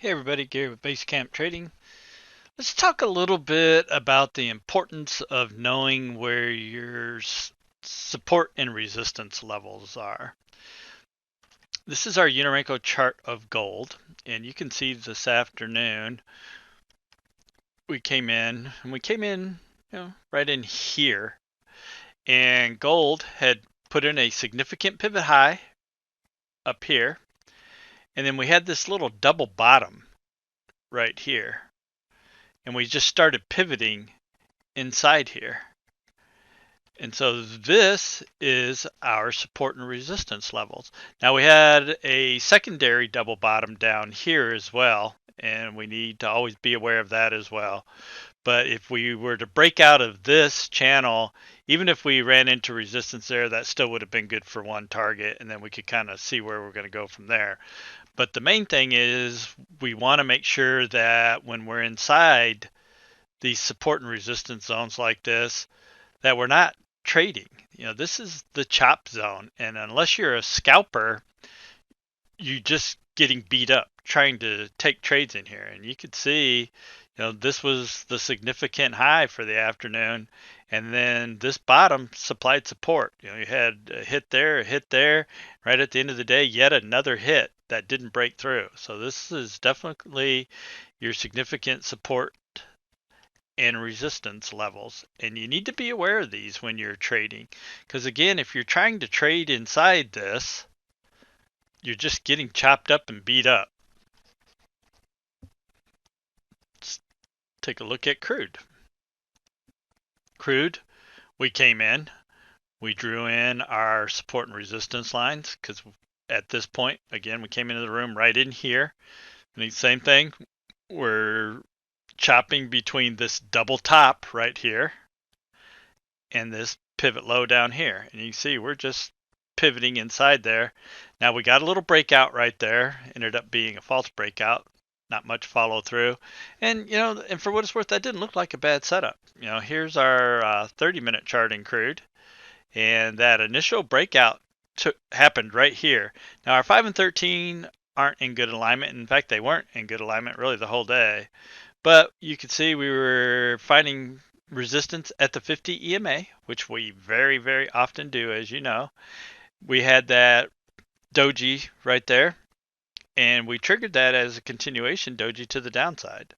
Hey everybody, Gary with Basecamp Trading. Let's talk a little bit about the importance of knowing where your support and resistance levels are. This is our Unirenko chart of gold, and you can see this afternoon we came in right in here, and gold had put in a significant pivot high up here, and then we had this little double bottom right here, and we just started pivoting inside here. And so this is our support and resistance levels. Now we had a secondary double bottom down here as well, and we need to always be aware of that as well. But if we were to break out of this channel, even if we ran into resistance there, that still would have been good for one target, and then we could kind of see where we're going to go from there. But the main thing is we want to make sure that when we're inside these support and resistance zones like this, that we're not trading. This is the chop zone, and unless you're a scalper, you just getting beat up trying to take trades in here. And you could see, this was the significant high for the afternoon, and then this bottom supplied support. You had a hit there, a hit there. Right at the end of the day, yet another hit that didn't break through. So this is definitely your significant support and resistance levels, and you need to be aware of these when you're trading, because again, if you're trying to trade inside this, you're just getting chopped up and beat up. Let's take a look at crude. We came in, we drew in our support and resistance lines, because at this point, again, we came into the room right in here, and the same thing, we're chopping between this double top right here and this pivot low down here. And you can see we're just pivoting inside there. Now we got a little breakout right there, ended up being a false breakout, not much follow through. And and for what it's worth, that didn't look like a bad setup. Here's our 30-minute chart in crude, and that initial breakout happened right here. Now our 5 and 13 aren't in good alignment. In fact, they weren't in good alignment really the whole day. But you can see we were finding resistance at the 50 EMA, which we very, very often do, as you know. We had that doji right there, and we triggered that as a continuation doji to the downside.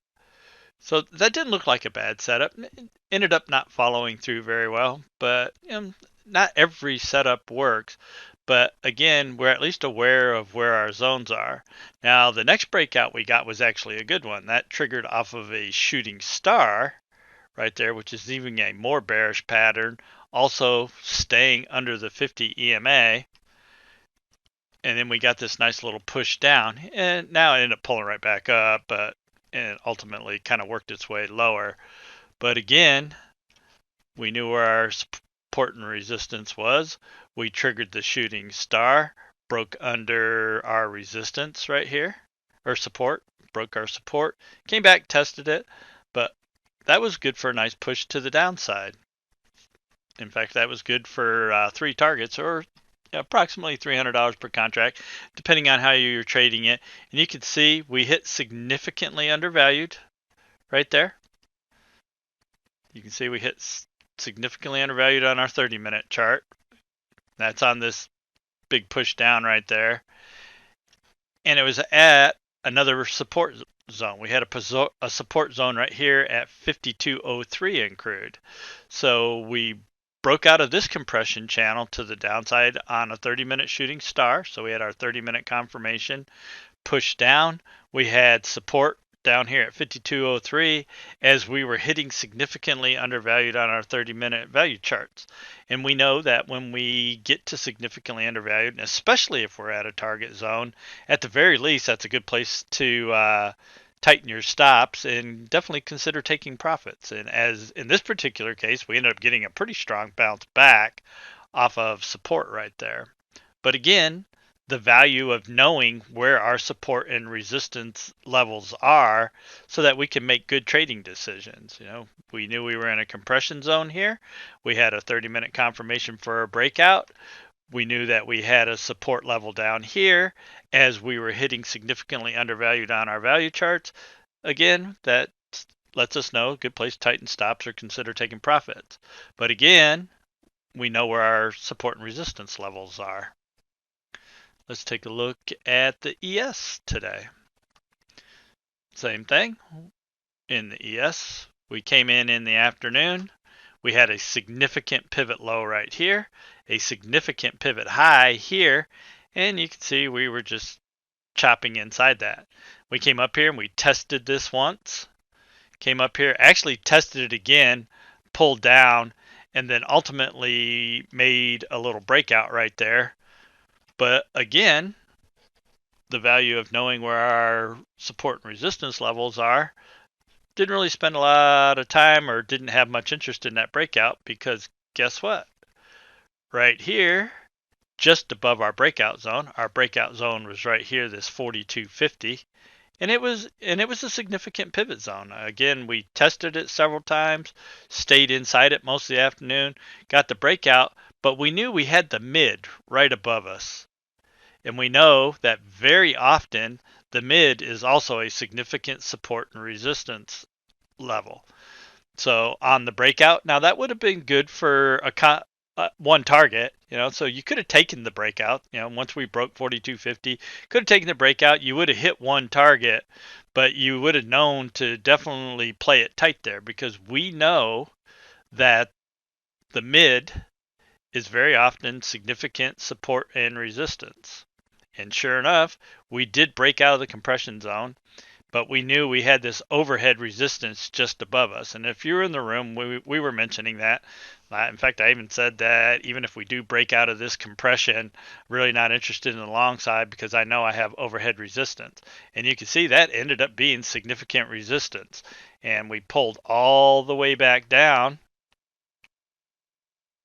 So that didn't look like a bad setup. It ended up not following through very well, but not every setup works. But again, we're at least aware of where our zones are. Now, the next breakout we got was actually a good one. That triggered off of a shooting star right there, which is even a more bearish pattern, also staying under the 50 EMA. And then we got this nice little push down, and now it ended up pulling right back up, but and ultimately kind of worked its way lower. But again, we knew where our support and resistance was. We triggered the shooting star, broke under our resistance right here, or support, broke our support, came back, tested it, but that was good for a nice push to the downside. In fact, that was good for 3 targets, or approximately $300 per contract, depending on how you're trading it. And you can see we hit significantly undervalued right there. You can see we hit significantly undervalued on our 30-minute chart. That's on this big push down right there. And it was at another support zone. We had a support zone right here at 52.03 in crude. So we broke out of this compression channel to the downside on a 30-minute shooting star. So we had our 30-minute confirmation push down. We had support down here at 52.03 as we were hitting significantly undervalued on our 30-minute value charts. And we know that when we get to significantly undervalued, and especially if we're at a target zone, at the very least, that's a good place to tighten your stops and definitely consider taking profits. And as in this particular case, we ended up getting a pretty strong bounce back off of support right there. But again, the value of knowing where our support and resistance levels are so that we can make good trading decisions. We knew we were in a compression zone here. We had a 30-minute confirmation for a breakout. we knew that we had a support level down here as we were hitting significantly undervalued on our value charts. Again, that lets us know a good place to tighten stops or consider taking profits. But again, we know where our support and resistance levels are. Let's take a look at the ES today. Same thing. In the ES, we came in the afternoon. We had a significant pivot low right here, a significant pivot high here, and you can see we were just chopping inside that. We came up here and we tested this once, came up here, actually tested it again, pulled down, and then ultimately made a little breakout right there. But again, the value of knowing where our support and resistance levels are, didn't really spend a lot of time or didn't have much interest in that breakout, because guess what? Right here, just above our breakout zone was right here, this 42.50, and it was a significant pivot zone. Again, we tested it several times, stayed inside it most of the afternoon, got the breakout, but we knew we had the mid right above us. And we know that very often the mid is also a significant support and resistance level. So on the breakout, now that would have been good for one target, so you could have taken the breakout, once we broke 42.50, could have taken the breakout, you would have hit one target, but you would have known to definitely play it tight there, because we know that the mid is very often significant support and resistance. And sure enough, we did break out of the compression zone, but we knew we had this overhead resistance just above us. And if you were in the room, we were mentioning that. In fact, I even said that even if we do break out of this compression, really not interested in the long side, because I know I have overhead resistance. And you can see that ended up being significant resistance. And we pulled all the way back down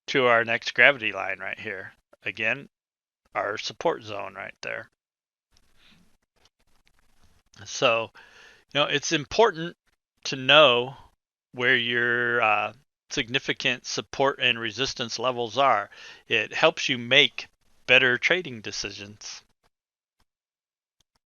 to our next gravity line right here. Again, our support zone right there. So, it's important to know where your significant support and resistance levels are. It helps you make better trading decisions.